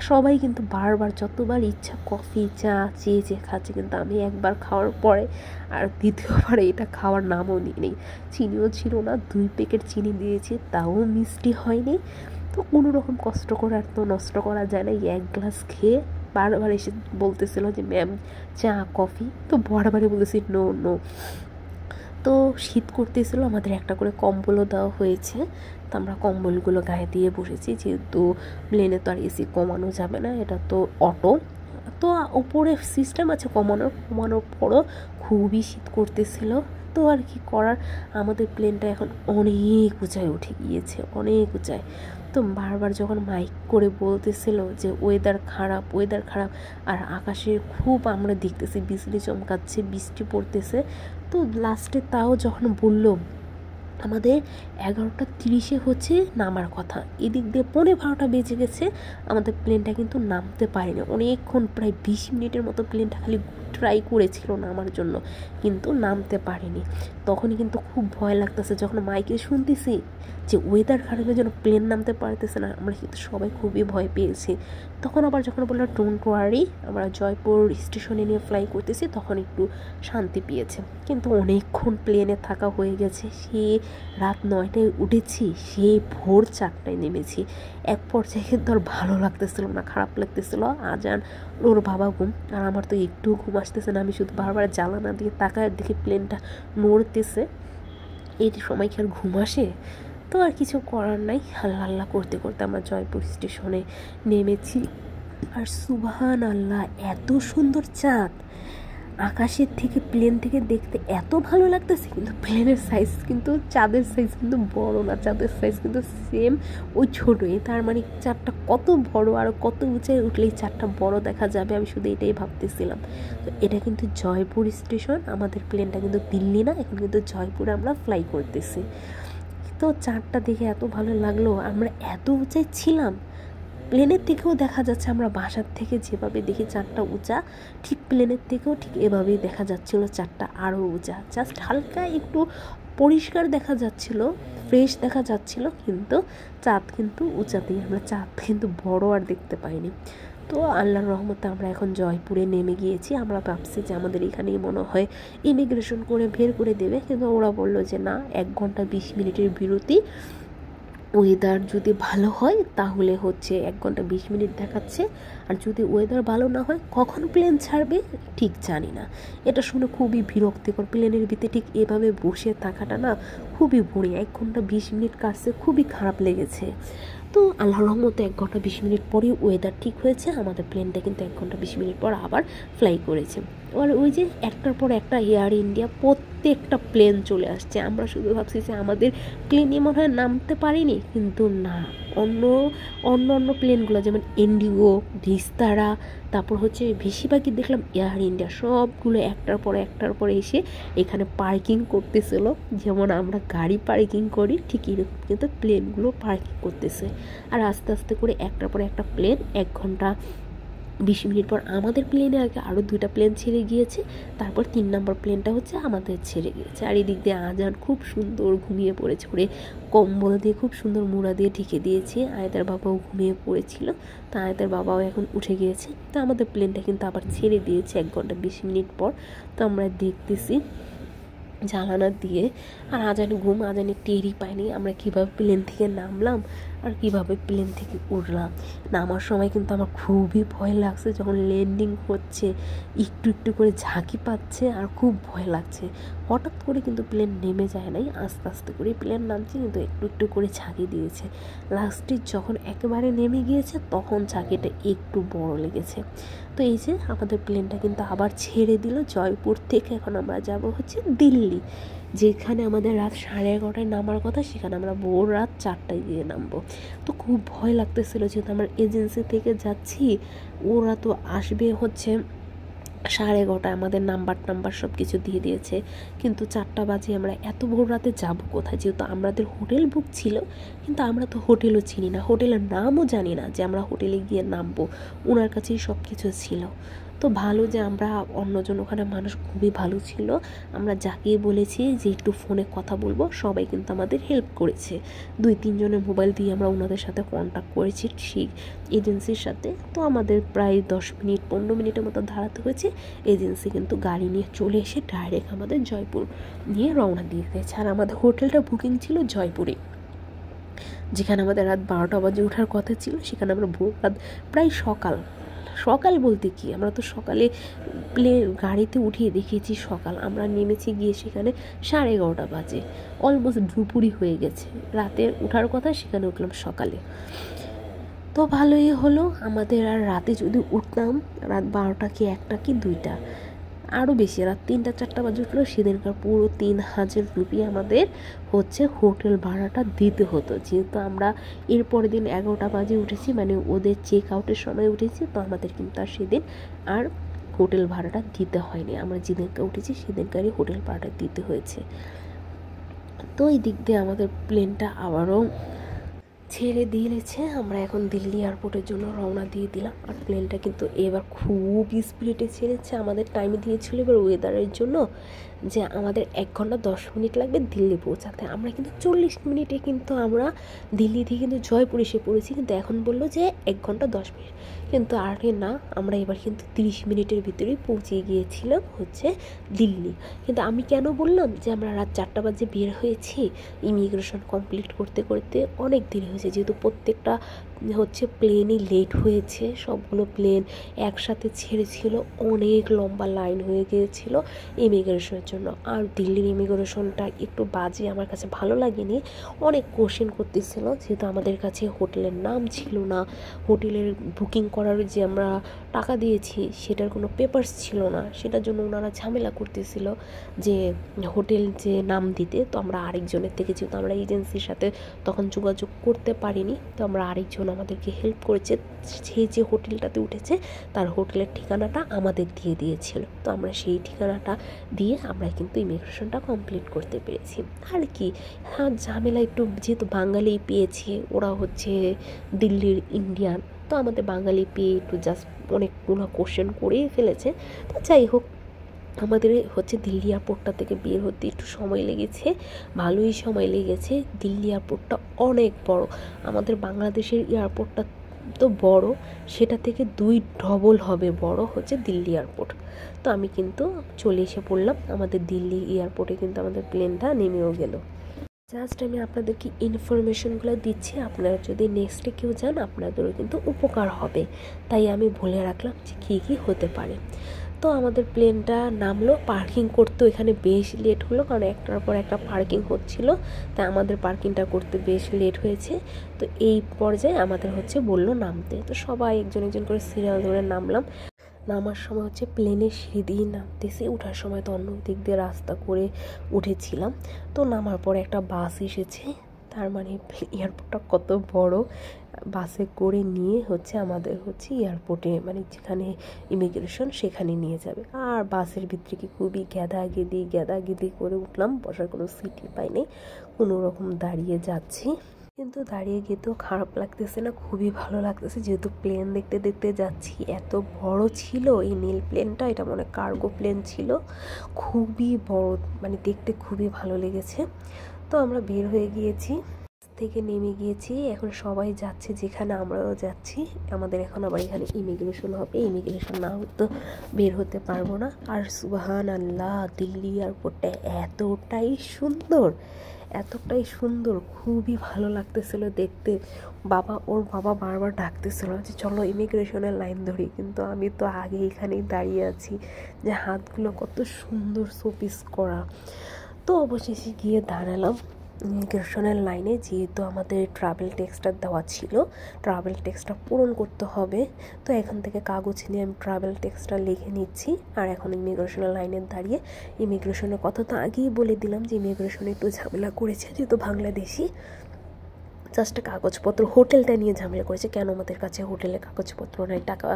সবাই কিন্তু বারবার যতবার ইচ্ছা কফি চা চেয়ে চেয়ে খাচ্ছে, কিন্তু আমি একবার খাওয়ার পরে আর দ্বিতীয়বারে এটা খাওয়ার নামও নিই। চিনিও ছিল না, 2 প্যাকেট চিনি দিয়েছি, তাও মিষ্টি হয়নি। তো কোনো রকম কষ্ট করে আর তো নষ্ট করা যায় না। এক গ্লাস খেয়ে বারবার এসে বলতেছিল যে ম্যাম চা কফি, তো বারবারই বলেছি নো নো। তো শীত করতেছিল, আমাদের একটা করে কম্বলও দেওয়া হয়েছে, তো আমরা কম্বলগুলো গায়ে দিয়ে বসেছি, যেহেতু প্লেনে তো আর এসি কমানো যাবে না, এটা তো অটো, তো ওপরে সিস্টেম আছে কমানোর পরও খুবই শীত করতেছিল। তো আর কি করার, আমাদের প্লেনটা এখন অনেক উঁচায় উঠে গিয়েছে, অনেক উঁচায়। তো বারবার যখন মাইক করে বলতেছিল যে ওয়েদার খারাপ, আর আকাশে খুব আমরা দেখতেছি বিজলি চমকাচ্ছে, বৃষ্টি পড়তেছে। তো লাস্টে তাও যখন বলল আমাদের 11:30 হচ্ছে নামার কথা, এদিক দিয়ে 11:15 বেজে গেছে, আমাদের প্লেনটা কিন্তু নামতে পারেনি। অনেকক্ষণ প্রায় 20 মিনিটের মতো প্লেনটা খালি ট্রাই করেছিল নামার জন্য, কিন্তু নামতে পারেনি। তখনই কিন্তু খুব ভয় লাগতেছে, যখন মাইকে শুনতেছি যে ওয়েদার খারাপের জন্য প্লেন নামতে পারতেছে না, আমরা কিন্তু সবাই খুবই ভয় পেয়েছি। তখন আবার যখন বললো ডোন্ট ওয়ারি, আমরা জয়পুর স্টেশনে নিয়ে ফ্লাই করতেছি, তখন একটু শান্তি পেয়েছে। কিন্তু অনেকক্ষণ প্লেনে থাকা হয়ে গেছে, সে রাত 9টায় উঠেছি, সেই ভোর 4টায় নেমেছি। এক পর্যায়ে কিন্তু আর ভালো লাগতেছিল না, খারাপ লাগতেছিল। আজান, ওর বাবা ঘুম, আর আমার তো একটু ঘুম আসতেছে না, আমি শুধু বারবার জানালা দিয়ে তাকায় দেখি প্লেনটা নড়তেছে। এই সময় কি আর ঘুম আসে? তো আর কিছু করার নাই, আল্লাহ করতে করতে আমরা জয়পুর স্টেশনে নেমেছি। আর সুবহান আল্লাহ, এত সুন্দর চাঁদ, আকাশের থেকে প্লেন থেকে দেখতে এত ভালো লাগতেছে। কিন্তু প্লেনের সাইজ কিন্তু চাঁদের সাইজ কিন্তু বড় না, চাঁদের সাইজ কিন্তু সেম ওই ছোটোই। তার মানে চাঁদটা কত বড়, আর কত উঁচায় উঠলেই চাঁদটা বড় দেখা যাবে, আমি শুধু এটাই ভাবতেছিলাম। তো এটা কিন্তু জয়পুর স্টেশন, আমাদের প্লেনটা কিন্তু দিল্লি না, এখন কিন্তু জয়পুরে আমরা ফ্লাই করতেছি। তো চাঁদটা দেখে এত ভালো লাগলো, আমরা এত উঁচায় ছিলাম, প্লেনের থেকেও দেখা যাচ্ছে, আমরা বাসার থেকে যেভাবে দেখি চাঁদটা উঁচা, ঠিক প্লেনের থেকেও ঠিক এভাবেই দেখা যাচ্ছিল চাঁদটা আরও উঁচা, জাস্ট হালকা একটু পরিষ্কার দেখা যাচ্ছিল, ফ্রেশ দেখা যাচ্ছিল, কিন্তু চাঁদ কিন্তু উঁচাতেই, আমরা চাঁদ কিন্তু বড় আর দেখতে পাইনি। তো আল্লাহর রহমতে আমরা এখন জয়পুরে নেমে গিয়েছি। আমরা ভাবছি যে আমাদের এখানেই মনে হয় ইমিগ্রেশন করে বের করে দেবে, কিন্তু ওরা বললো যে না, 1 ঘন্টা 20 মিনিটের বিরতি, ওয়েদার যদি ভালো হয় তাহলে হচ্ছে 1 ঘন্টা 20 মিনিট দেখাচ্ছে, আর যদি ওয়েদার ভালো না হয় কখন প্লেন ছাড়বে ঠিক জানি না। এটা শুনে খুবই বিরক্তিকর, প্লেনের ভিতরে ঠিক এভাবে বসে থাকাটা না খুবই বোরিং। 1 ঘন্টা 20 মিনিট কাটছে, খুবই খারাপ লেগেছে। তো আল্লাহর রহমতে 1 ঘন্টা 20 মিনিট পরেই ওয়েদার ঠিক হয়েছে, আমাদের প্লেনটা কিন্তু 1 ঘন্টা 20 মিনিট পর আবার ফ্লাই করেছে। আর ওই যে একটার পর একটা এয়ার ইন্ডিয়া প্রত্যেকটা প্লেন চলে আসছে, আমরা শুধু ভাবছি যে আমাদের প্লেনে মনে হয় নামতে পারিনি, কিন্তু না, অন্য প্লেনগুলো যেমন ইন্ডিগো, ভিস্তারা, তারপর হচ্ছে বেশিরভাগই দেখলাম এয়ার ইন্ডিয়া, সবগুলো একটার পর এসে এখানে পার্কিং করতেছিল, যেমন আমরা গাড়ি পার্কিং করি ঠিক এরকম কিন্তু প্লেনগুলো পার্কিং করতেছে। আর আস্তে আস্তে করে একটার পর একটা প্লেন 1 ঘন্টা 20 মিনিট পর আমাদের প্লেনে আগে আরও 2টা প্লেন ছেড়ে গিয়েছে, তারপর 3 নম্বর প্লেনটা হচ্ছে আমাদের ছেড়ে গিয়েছে। আর এদিক দিয়ে আজান খুব সুন্দর ঘুমিয়ে পড়েছে, করে কম্বল দিয়ে খুব সুন্দর মুড়া দিয়ে ঢেকে দিয়েছি। আয়েদার বাবাও ঘুমিয়ে পড়েছিল, তা আয়েদার বাবাও এখন উঠে গিয়েছে। তো আমাদের প্লেনটা কিন্তু আবার ছেড়ে দিয়েছে 1 ঘন্টা 20 মিনিট পর। তো আমরা দেখতেছি জানালা দিয়ে, আর আজানে ঘুম, আজানে টেরই পাইনি আমরা কীভাবে প্লেন থেকে নামলাম আর কীভাবে প্লেন থেকে উঠলাম। নামার সময় কিন্তু আমার খুবই ভয় লাগছে, যখন ল্যান্ডিং হচ্ছে একটু একটু করে ঝাঁকি পাচ্ছে আর খুব ভয় লাগছে। হঠাৎ করে কিন্তু প্লেন নেমে যায় নাই, আস্তে আস্তে করে প্লেন নামছে, কিন্তু একটু একটু করে ঝাঁকি দিয়েছে। লাস্টে যখন একেবারে নেমে গিয়েছে তখন ঝাঁকিটা একটু বড় লেগেছে। তো এই যে আমাদের প্লেনটা কিন্তু আবার ছেড়ে দিল জয়পুর থেকে। এখন আমরা যাব হচ্ছে দিল্লি, যেখানে আমাদের রাত 11:30টায় নামার কথা, সেখানে আমরা ভোর রাত 4টায় গিয়ে নামবো। তো খুব ভয় লাগতেছিল, যেহেতু আমরা এজেন্সি থেকে যাচ্ছি, ওরা তো আসবে হচ্ছে 11:30, আমাদের নাম্বার সব কিছু দিয়ে দিয়েছে, কিন্তু 4টা বাজে, আমরা এত ভোর রাতে যাব কোথায়? যেহেতু আমাদের হোটেল বুক ছিল, কিন্তু আমরা তো হোটেলও চিনি না, হোটেলের নামও জানি না যে আমরা হোটেলে গিয়ে নামবো, ওনার কাছেই সব কিছু ছিল। তো তো ভালো যে আমরা অন্যজন ওখানে মানুষ খুবই ভালো ছিল, আমরা যাকে বলেছি যে একটু ফোনে কথা বলবো সবাই কিন্তু আমাদের হেল্প করেছে। 2-3 জনের মোবাইল দিয়ে আমরা ওনাদের সাথে কন্ট্যাক্ট করেছি সেই এজেন্সির সাথে। তো আমাদের প্রায় 10-15 মিনিটের মতো দাঁড়াতে হয়েছে। এজেন্সি কিন্তু গাড়ি নিয়ে চলে এসে ডাইরেক্ট আমাদের জয়পুর নিয়ে রওনা দিয়ে দিয়েছে। আর আমাদের হোটেলটা বুকিং ছিল জয়পুরে, যেখানে আমাদের রাত 12টা বাজে ওঠার কথা ছিল, সেখানে আমরা রাত প্রায় সকাল বলতে কি, আমরা তো সকালে গাড়িতে উঠিয়ে দেখিয়েছি সকাল, আমরা নেমেছি গিয়ে সেখানে 11:30 বাজে, অলমোস্ট দুপুরই হয়ে গেছে। রাতে ওঠার কথা, সেখানে উঠলাম সকালে। তো ভালোই হলো আমাদের। আর রাতে যদি উঠতাম রাত 12টা কি 1টা কি 2টা, আরও বেশি রাত 3টা-4টা বাজে উঠলো, সেদিনকার পুরো 3000 রুপি আমাদের হচ্ছে হোটেল ভাড়াটা দিতে হতো। যেহেতু আমরা এর পরের দিন 11টা বাজে উঠেছি, মানে ওদের চেক আউটের সময় উঠেছি, তো আমাদের কিন্তু আর সেদিন আর হোটেল ভাড়াটা দিতে হয়নি। আমরা যেদিনকে উঠেছি সেদিনকারই হোটেল ভাড়াটা দিতে হয়েছে। তো এই দিক দিয়ে আমাদের প্লেনটা আবারও ছেড়ে দিয়েছে। আমরা এখন দিল্লি এয়ারপোর্টের জন্য রওনা দিয়ে দিলাম। আর প্লেনটা কিন্তু এবার খুব স্পিডে ছেড়েছে। আমাদের টাইম দিয়েছিল এবার ওয়েদারের জন্য যে আমাদের 1 ঘন্টা 10 মিনিট লাগবে দিল্লি পৌঁছাতে। আমরা কিন্তু 40 মিনিটে কিন্তু আমরা দিল্লি থেকে কিন্তু জয়পুর এসে পড়েছি, কিন্তু এখন বললো যে 1 ঘন্টা 10 মিনিট, কিন্তু আরে না, আমরা এবার কিন্তু 30 মিনিটের ভিতরেই পৌঁছে গিয়েছিলাম হচ্ছে দিল্লি। কিন্তু আমি কেন বললাম যে আমরা রাত 4টা বাজে বের হয়েছি, ইমিগ্রেশন কমপ্লিট করতে করতে অনেক দেরি হয়েছে, যেহেতু প্রত্যেকটা হচ্ছে প্লেনই লেট হয়েছে, সবগুলো প্লেন একসাথে ছেড়েছিল, অনেক লম্বা লাইন হয়ে গিয়েছিল ইমিগ্রেশনের জন্য। আর দিল্লির ইমিগ্রেশনটা একটু বাজে, আমার কাছে ভালো লাগেনি, অনেক কোশ্চেন করতেছিল, যেহেতু আমাদের কাছে হোটেলের নাম ছিল না, হোটেলের বুকিং করার যে আমরা টাকা দিয়েছি সেটার কোনো পেপারস ছিল না, সেটার জন্য ওনারা ঝামেলা করতেছিল যে হোটেল যে নাম দিতে। তো আমরা আরেকজনের থেকে, যেহেতু আমরা এজেন্সির সাথে তখন যোগাযোগ করতে পারিনি, তো আমরা আরেকজন আমাদেরকে হেল্প করেছে, সে যে হোটেলটাতে উঠেছে তার হোটেলের ঠিকানাটা আমাদের দিয়ে দিয়েছিল। তো আমরা সেই ঠিকানাটা দিয়ে আমরা কিন্তু ইমিগ্রেশনটা কমপ্লিট করতে পেরেছি। আর কি, হ্যাঁ ঝামেলা একটু, যেহেতু বাঙালি পেয়েছি, ওরা হচ্ছে দিল্লির ইন্ডিয়ান, তো আমাদের বাঙালি পেয়ে একটু জাস্ট অনেকগুলো কোশ্চেন করেই ফেলেছে। তো যাই হোক, আমাদের হচ্ছে দিল্লি এয়ারপোর্টটা থেকে বের হতে একটু সময় লেগেছে, ভালোই সময় লেগেছে। দিল্লি এয়ারপোর্টটা অনেক বড়, আমাদের বাংলাদেশের এয়ারপোর্টটা তো বড়, সেটা থেকে 2 ডবল হবে বড় হচ্ছে দিল্লি এয়ারপোর্ট। তো আমি কিন্তু চলে এসে পড়লাম আমাদের দিল্লি এয়ারপোর্টে, কিন্তু আমাদের প্লেনটা নেমেও গেল। জাস্ট আমি আপনাদেরকে ইনফরমেশনগুলো দিচ্ছি, আপনারা যদি নেক্সটে কেউ যান আপনাদেরও কিন্তু উপকার হবে, তাই আমি বলে রাখলাম যে কী কী হতে পারে। তো আমাদের প্লেনটা নামলো, পার্কিং করতেও এখানে বেশ লেট হলো, কারণ একটার পর একটা পার্কিং হচ্ছিল, তাই আমাদের পার্কিংটা করতে বেশ লেট হয়েছে। তো এই পর্যায়ে আমাদের হচ্ছে বললো নামতে, তো সবাই একজন একজন করে সিরিয়াল ধরে নামলাম। নামার সময় হচ্ছে প্লেনের সিঁড়ি দিয়ে নামতেছি, ওঠার সময় তো অন্য দিক দিয়ে রাস্তা করে উঠেছিলাম। তো নামার পরে একটা বাস এসেছে, তার মানে এয়ারপোর্টটা কত বড়, বাসে করে নিয়ে হচ্ছে আমাদের হচ্ছে এয়ারপোর্টে, মানে যেখানে ইমিগ্রেশন সেখানে নিয়ে যাবে। আর বাসের ভিতরে কি খুবই গ্যাদাগেদি করে উঠলাম, বসার কোনো সিটই পাইনি, কোনো রকম দাঁড়িয়ে যাচ্ছি। কিন্তু দাঁড়িয়ে গিয়ে তো খারাপ লাগতেছে না, খুবই ভালো লাগতেছে, যেহেতু প্লেন দেখতে দেখতে যাচ্ছি। এত বড় ছিল এই নীল প্লেনটা, এটা মনে কার্গো প্লেন ছিল, খুবই বড়, মানে দেখতে খুবই ভালো লেগেছে। তো আমরা বের হয়ে গিয়েছি, থেকে নেমে গিয়েছি, এখন সবাই যাচ্ছে যেখানে আমরাও যাচ্ছি। আমাদের এখন আবার এখানে ইমিগ্রেশন হবে, ইমিগ্রেশন না হলে তো বের হতে পারবো না। আর সুবহান আল্লাহ, দিল্লি এয়ারপোর্টটা এতটাই সুন্দর, খুবই ভালো লাগতেছিল দেখতে। ওর বাবা বারবার ডাকতেছিল যে চলো ইমিগ্রেশনের লাইন ধরি, কিন্তু আমি তো আগে এখানেই দাঁড়িয়ে আছি, যে হাতগুলো কত সুন্দর শোপিস করা। তো অবশেষে গিয়ে দাঁড়ালাম ইমিগ্রেশনের লাইনে, যেহেতু আমাদের ট্রাভেল ট্যাক্সটা দেওয়া ছিল, ট্রাভেল ট্যাক্সটা পূরণ করতে হবে। তো এখান থেকে কাগজ নিয়ে আমি ট্রাভেল ট্যাক্সটা লিখে নিচ্ছি। আর এখন ইমিগ্রেশনের লাইনে দাঁড়িয়ে, ইমিগ্রেশনের কথা তো আগেই বলে দিলাম যে ইমিগ্রেশনে একটু ঝামেলা করেছে, যেহেতু বাংলাদেশি, জাস্ট কাগজপত্র, হোটেলটা নিয়ে ঝামেলা করেছে, কেন আমাদের কাছে হোটেলে কাগজপত্র নেই, টাকা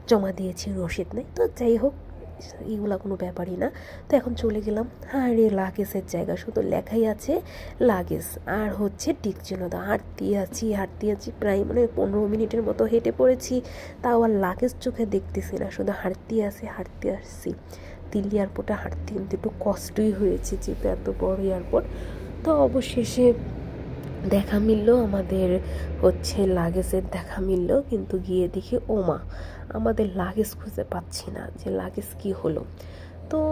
জমা দিয়েছি, রসিদ নেই। তো যাই হোক, এগুলো কোনো ব্যাপারই না। তো এখন চলে গেলাম, আরে লাগেজের জায়গা, শুধু লেখাই আছে লাগেজ আর হচ্ছে টিকচিহ্ন। হাঁটতে আছি প্রায় 15 মিনিটের মতো হেঁটে পড়েছি, তাও আর লাগেজ চোখে দেখতেছি না, শুধু হাঁটতে আসছি। দিল্লি এয়ারপোর্টে হাঁটতে কিন্তু একটু কষ্টই হয়েছে, যেহেতু এত বড় এয়ারপোর্ট। তো অবশেষে দেখা মিলল আমাদের হচ্ছে লাগেজের দেখা মিলল, কিন্তু গিয়ে দেখি ওমা আমাদের লাগেজ খুঁজে পাচ্ছি না, যে লাগেজ কি হলো। তো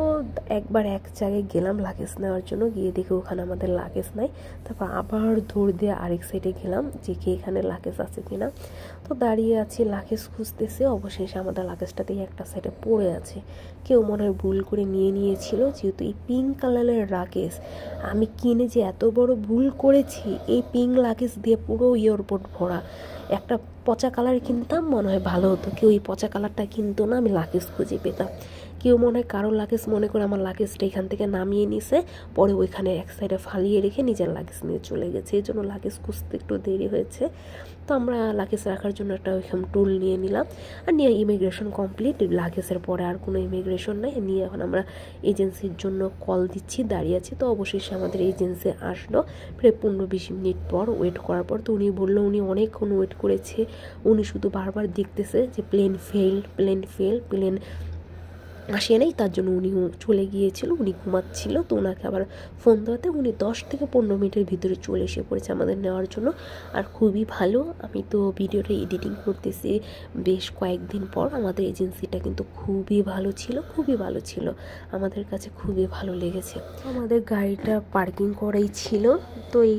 একবার এক জায়গায় গেলাম লাগেজ নেওয়ার জন্য, গিয়ে দেখি ওখানে আমাদের লাগেজ নাই। তারপর আবার দৌড় দিয়ে আরেক সাইডে গেলাম যে কি এখানে লাগেজ আছে কিনা। তো দাঁড়িয়ে আছি লাগেজ খুঁজতেছে, অবশেষে আমাদের লাগেজটাতেই একটা সাইডে পড়ে আছে। কেউ মনে হয় ভুল করে নিয়েছিল, যেহেতু এই পিঙ্ক কালারের লাগেজ আমি কিনে যে এত বড় ভুল করেছি। এই পিঙ্ক লাগেজ দিয়ে পুরো এয়ারপোর্ট ভরা। একটা পচা কালার কিনতাম মনে হয় ভালো হতো, কেউ এই পচা কালারটা কিনতো না, আমি লাগেজ খুঁজে পেতাম। কেউ মনে হয় কারো লাগেজ মনে করে আমার লাগেজটা এখান থেকে নামিয়ে নিছে, পরে ওইখানে এক সাইডে ফালিয়ে রেখে নিজের লাগেজ নিয়ে চলে গেছে, এই জন্য লাগেজ খুঁজতে একটু দেরি হয়েছে। তো আমরা লাগেজ রাখার জন্য একটা ওইখানে টুল নিয়ে নিলাম, আর নিয়ে ইমিগ্রেশন কমপ্লিট। লাগেজের পরে আর কোনো ইমিগ্রেশন নেই, নিয়ে এখন আমরা এজেন্সির জন্য কল দিচ্ছি, দাঁড়িয়ে আছি। তো অবশেষে আমাদের এজেন্সি আসলো প্রায় 15-20 মিনিট পর। ওয়েট করার পর তো উনি বললো উনি অনেকক্ষণ ওয়েট করেছে, উনি শুধু বারবার দেখতেছে যে প্লেন ফেল আসে নেই, তার জন্য উনি চলে গিয়েছিল, উনি ঘুমাচ্ছিল। তো ওনাকে আবার ফোন দেওয়াতে উনি 10 থেকে 15 মিনিটের ভিতরে চলে এসে পড়েছে আমাদের নেওয়ার জন্য। আর খুবই ভালো, আমি তো ভিডিওটা এডিটিং করতেছি বেশ কয়েকদিন পর। আমাদের এজেন্সিটা কিন্তু খুবই ভালো ছিল, আমাদের কাছে খুবই ভালো লেগেছে। আমাদের গাড়িটা পার্কিং করাই ছিল, তো এই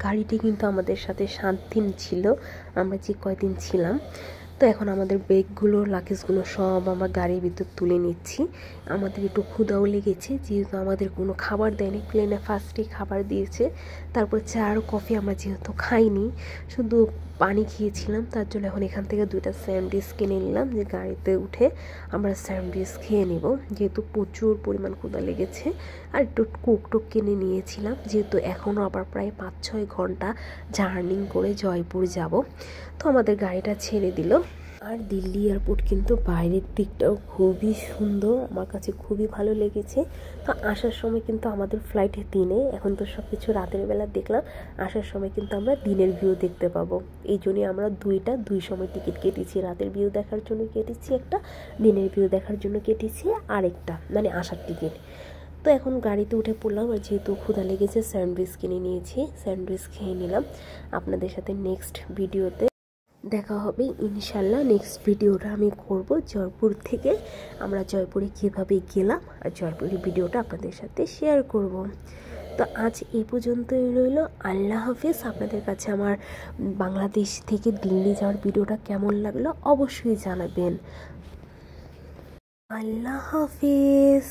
গাড়িটি কিন্তু আমাদের সাথে 7 দিন ছিল, আমরা যে কয়দিন ছিলাম। তো এখন আমাদের ব্যাগগুলো লাগেজগুলো সব আমরা গাড়ির ভিতর তুলে নিচ্ছি। আমাদের একটু ক্ষুধাও লেগেছে, যেহেতু আমাদের কোনো খাবার দেয়নি, প্লেনে ফার্স্টেই খাবার দিয়েছে। তারপর চা আর কফি আমরা যেহেতু খাইনি, শুধু পানি খেয়েছিলাম, তার জন্য এখন এখান থেকে 2টা স্যান্ডউইচ কিনে নিলাম, যে গাড়িতে উঠে আমরা স্যান্ডউইচ খেয়ে নেব, যেহেতু প্রচুর পরিমাণ ক্ষুধা লেগেছে। আর একটু কোক কিনে নিয়েছিলাম, যেহেতু এখনও আবার প্রায় 5-6 ঘন্টা জার্নি করে জয়পুর যাব। তো আমাদের গাড়িটা ছেড়ে দিল। আর দিল্লি এয়ারপোর্ট কিন্তু বাইরের দিকটাও খুবই সুন্দর, আমার কাছে খুবই ভালো লেগেছে। তো আসার সময় কিন্তু আমাদের ফ্লাইটে দিনে, এখন তো সব কিছু রাতের বেলা দেখলাম, আসার সময় কিন্তু আমরা দিনের ভিউ দেখতে পাবো। এই জন্যই আমরা দুই সময় টিকিট কেটেছি, রাতের ভিউ দেখার জন্য কেটেছি একটা, দিনের ভিউ দেখার জন্য কেটেছি আরেকটা, মানে আসার টিকিট। তো এখন গাড়িতে উঠে পড়লাম, আর যেহেতু ক্ষুধা লেগেছে স্যান্ডউইচ কিনে নিয়েছি, স্যান্ডউইচ খেয়ে নিলাম। আপনাদের সাথে নেক্সট ভিডিওতে দেখা হবে ইনশাল্লাহ। নেক্সট ভিডিওটা আমি করব জয়পুর থেকে, আমরা জয়পুরে কীভাবে গেলাম, আর জয়পুরের ভিডিওটা আপনাদের সাথে শেয়ার করব। তো আজ এই পর্যন্তই রইল, আল্লাহ হাফিজ। আপনাদের কাছে আমার বাংলাদেশ থেকে দিল্লি যাওয়ার ভিডিওটা কেমন লাগলো অবশ্যই জানাবেন। আল্লাহ হাফিজ।